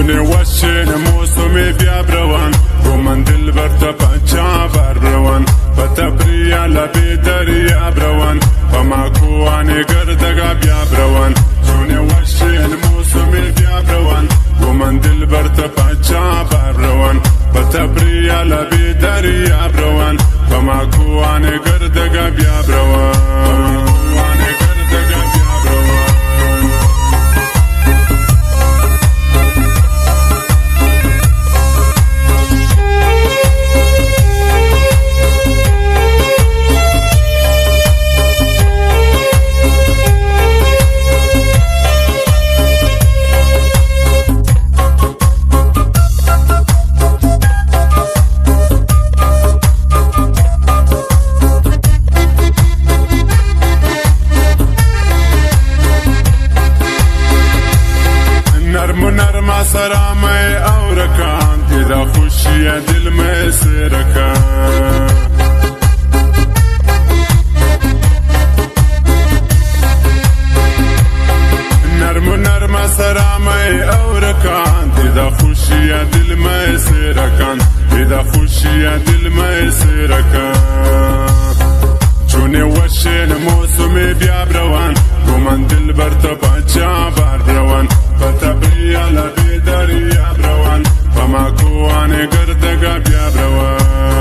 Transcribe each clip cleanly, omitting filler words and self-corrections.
چونی وشین موسمی بیا بروان گومن دل برتا پچا بار بروان بتبریا لبی دریا بروان بماکوانی گردگا بیا بروان چونی وشین موسمی بیا بروان گومن دل برتا پچا بار بروان بتبریا لبی دریا بروان بماکوانی گردگا بیا بروان سرامي او ركان اذا خوشي دل ما سركان نرم سرامي او ركان اذا خوشي دل ما سركان اذا خوشي دل ما سركان چوني وشين موسمي بیا بروان گومن دل برتا پچا بار بروان بتبریا لبی دریا بروان بماکوانی گردگا بیا بروان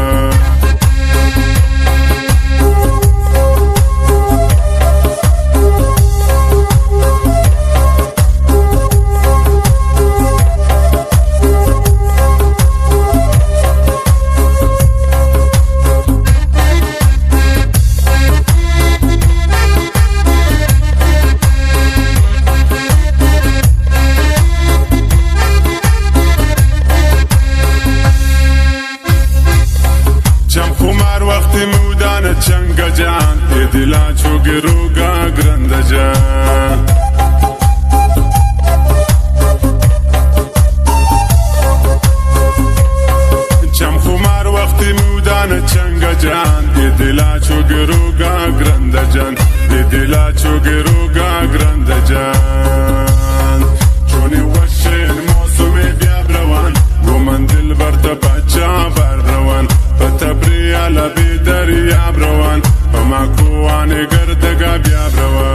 چنگ جان ای دلا چوگی روگا گرند جان چم خمار وقتی مودان چنگ جان ای دلا چوگی روگا گرند جان ای دلا چوگی روگا گرند جان چونی وشین موسمی بیا بروان گومن دل برتا پچا بار بروان بتبریا لبی دریا بروان بماکوانی گردگا بیا بروان